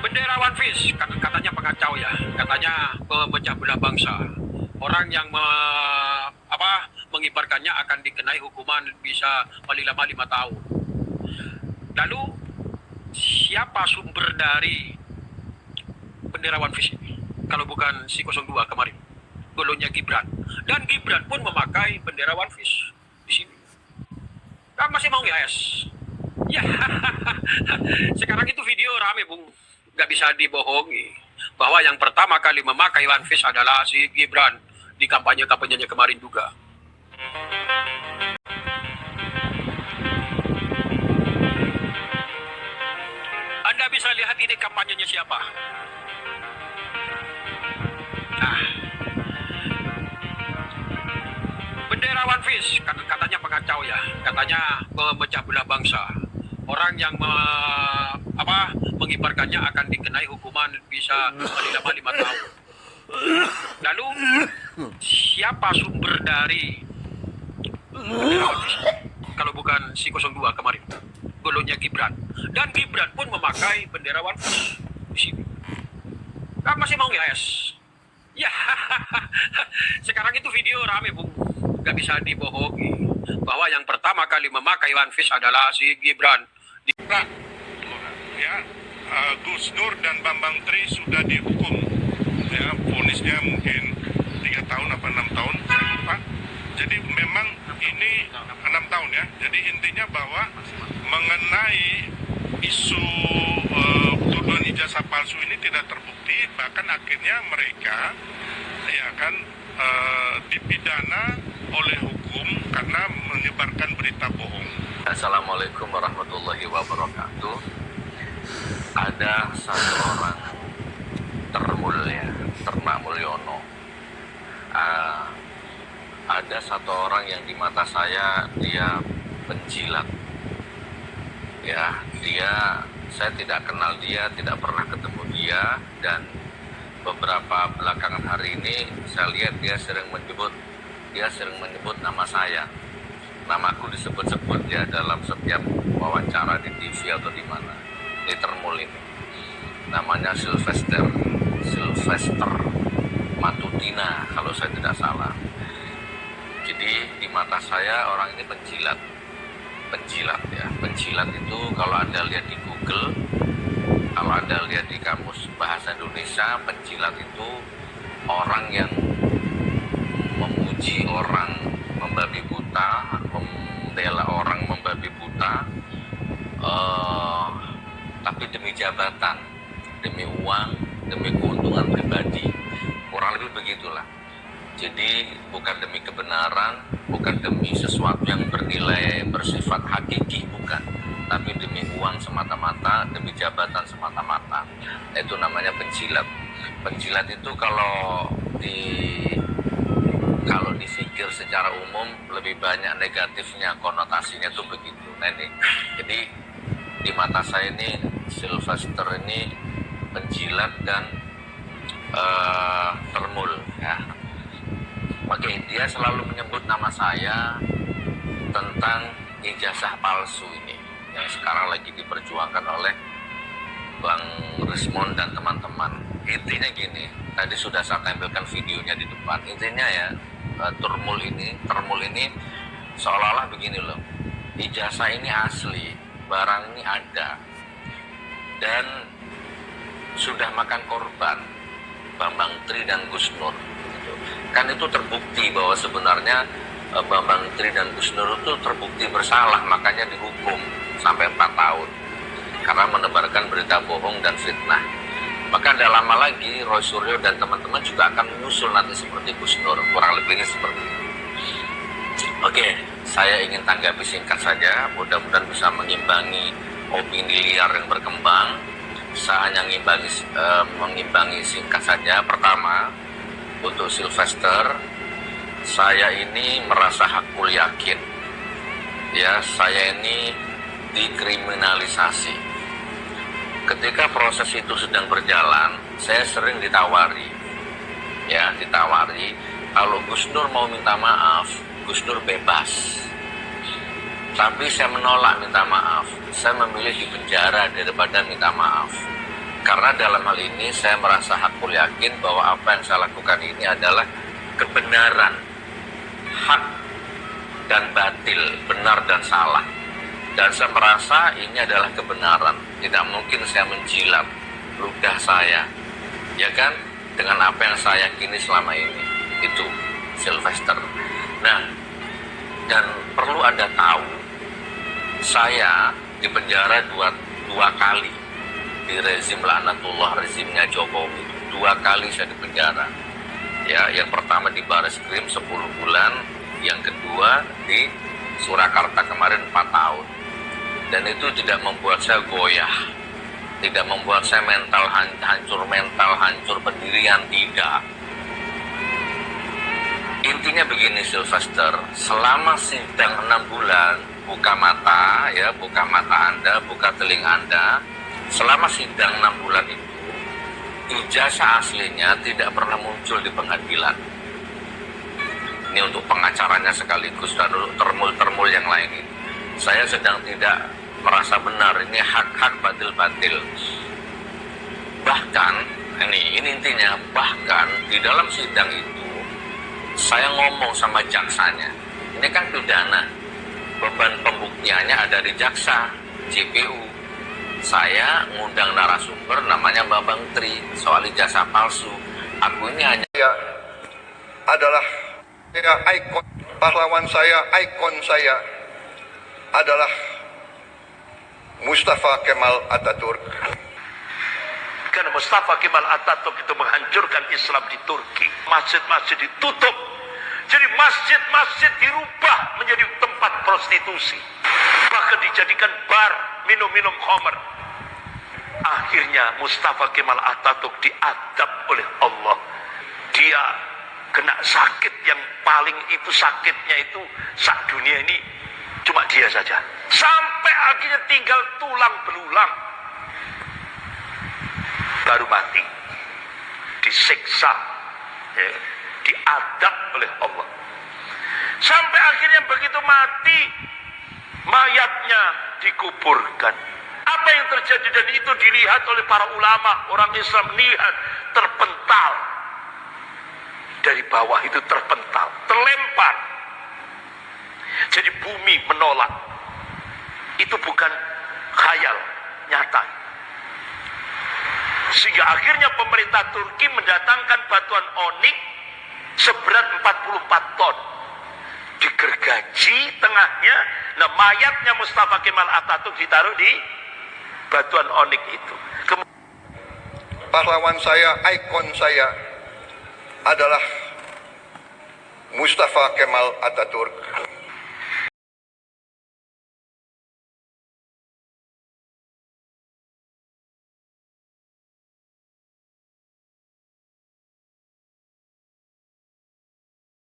Benderawan Fis, katanya pengacau ya, katanya pemecah belah bangsa. Orang yang mengibarkannya akan dikenai hukuman bisa paling lama 5 tahun. Lalu siapa sumber dari Benderawan Fis ini? Kalau bukan si 02 kemarin, golonnya Gibran. Dan Gibran pun memakai Benderawan Fis di sini. Kan masih mau nge-S? Ya, sekarang itu video rame, Bung. Nggak bisa dibohongi bahwa yang pertama kali memakai One Piece adalah si Gibran di kampanye-kampanyenya kemarin juga. Anda bisa lihat ini kampanyenya siapa. Nah, bendera One Piece, katanya pengacau ya, katanya pemecah belah bangsa. Orang yang mengibarkannya akan dikenai hukuman bisa paling lama 5 tahun. Lalu siapa sumber dari Benderawan Fis? Kalau bukan si 02 kemarin, golonnya Gibran. Dan Gibran pun memakai Benderawan Fis di sini. Kan masih mau nge-S? Ya, sekarang itu video rame, Bung. Nggak bisa dibohongi bahwa yang pertama kali memakai One Piece adalah si Gibran. Ya, Gus Dur dan Bambang Tri sudah dihukum. Ya, vonisnya mungkin 3 tahun apa 6 tahun, saya lupa. Jadi memang ini 6 tahun ya. Jadi intinya bahwa mengenai isu tuduhan ijazah palsu ini tidak terbukti, bahkan akhirnya mereka ya kan dipidana oleh hukum karena menyebarkan berita bohong. Assalamualaikum warahmatullahi wabarakatuh. Ada satu orang Ternak Mulyono. Ada satu orang yang di mata saya dia penjilat. Ya, saya tidak kenal dia, tidak pernah ketemu dia, dan beberapa belakangan hari ini saya lihat dia sering menyebut nama saya. Namaku disebut-sebut ya dalam setiap wawancara di TV atau di mana. Ini Termul ini. Namanya Sylvester Matutina kalau saya tidak salah. Jadi di mata saya orang ini penjilat ya. Penjilat itu kalau Anda lihat di Google, kalau Anda lihat di kamus bahasa Indonesia, penjilat itu orang yang memuji orang membabi buta, membela orang membabi buta, tapi demi jabatan, demi uang, demi keuntungan pribadi, kurang lebih begitulah. Jadi bukan demi kebenaran, bukan demi sesuatu yang bernilai bersifat hakiki, bukan, tapi demi uang semata-mata, demi jabatan semata-mata. Itu namanya penjilat. Penjilat itu kalau difikir secara umum lebih banyak negatifnya, konotasinya tuh begitu. Nah ini, jadi di mata saya ini Sylvester ini penjilat dan Termul ya. Oke, dia selalu menyebut nama saya tentang ijazah palsu ini yang sekarang lagi diperjuangkan oleh Bang Rismon dan teman-teman. Intinya gini, tadi sudah saya tampilkan videonya di depan. Intinya ya, Termul ini seolah-olah begini loh, ijazah ini asli, barang ini ada, dan sudah makan korban Bambang Tri dan Gus Nur. Kan itu terbukti bahwa sebenarnya Bambang Tri dan Gus Nur itu terbukti bersalah, makanya dihukum sampai 4 tahun karena menebarkan berita bohong dan fitnah. Maka tidak lama lagi Roy Suryo dan teman-teman juga akan menyusul nanti seperti Gus Nur, kurang lebihnya seperti itu. Oke, saya ingin tanggapi singkat saja, mudah-mudahan bisa mengimbangi opini liar yang berkembang. Saya hanya mengimbangi singkat saja. Pertama, untuk Sylvester, saya ini merasa hakul yakin. Ya, saya ini dikriminalisasi. Ketika proses itu sedang berjalan, saya sering ditawari, kalau Gus Nur mau minta maaf, Gus Nur bebas. Tapi saya menolak minta maaf. Saya memilih di penjara daripada minta maaf. Karena dalam hal ini saya merasa hakul yakin bahwa apa yang saya lakukan ini adalah kebenaran, hak dan batil, benar dan salah. Dan saya merasa ini adalah kebenaran. Tidak mungkin saya menjilat ludah saya, ya kan, dengan apa yang saya yakini selama ini. Itu Sylvester. Nah, dan perlu Anda tahu, saya dipenjara dua kali di rezim laknatullah, rezimnya Jokowi. 2 kali saya dipenjara. Ya, yang pertama di Bareskrim 10 bulan, yang kedua di Surakarta kemarin 4 tahun. Dan itu tidak membuat saya goyah, tidak membuat saya hancur pendirian, tidak. Intinya begini Sylvester, selama sidang 6 bulan, buka mata ya, buka mata Anda, buka telinga Anda. Selama sidang 6 bulan itu, ijazah aslinya tidak pernah muncul di pengadilan. Ini untuk pengacaranya sekaligus dan untuk termul-termul yang lain ini. Saya sedang tidak merasa benar, ini hak-hak batil-batil. Bahkan, ini intinya, bahkan di dalam sidang itu, saya ngomong sama jaksanya, ini kan pidana, beban pembuktiannya ada di jaksa, JPU. Saya ngundang narasumber namanya Bambang Tri soal ijazah palsu. Aku ini hanya adalah ikon, pahlawan saya, ikon saya adalah Mustafa Kemal Atatürk. Karena Mustafa Kemal Atatürk itu menghancurkan Islam di Turki. Masjid-masjid ditutup. Jadi masjid-masjid dirubah menjadi tempat prostitusi. Bahkan dijadikan bar, minum-minum khamr. Akhirnya Mustafa Kemal Atatürk diadab oleh Allah. Dia kena sakit yang paling itu, sakitnya itu sak dunia ini cuma dia saja. Sampai akhirnya tinggal tulang belulang. Baru mati. Disiksa. Ya, diadab oleh Allah. Sampai akhirnya begitu mati, mayatnya dikuburkan. Apa yang terjadi, dan itu dilihat oleh para ulama, orang Islam lihat, terpental. Dari bawah itu terpental, terlempar. Jadi bumi menolak. Itu bukan khayal, nyata. Sehingga akhirnya pemerintah Turki mendatangkan batuan onik seberat 44 ton. Digergaji tengahnya, nah mayatnya Mustafa Kemal Atatürk ditaruh di batuan onik itu. Pahlawan saya, ikon saya adalah Mustafa Kemal Atatürk.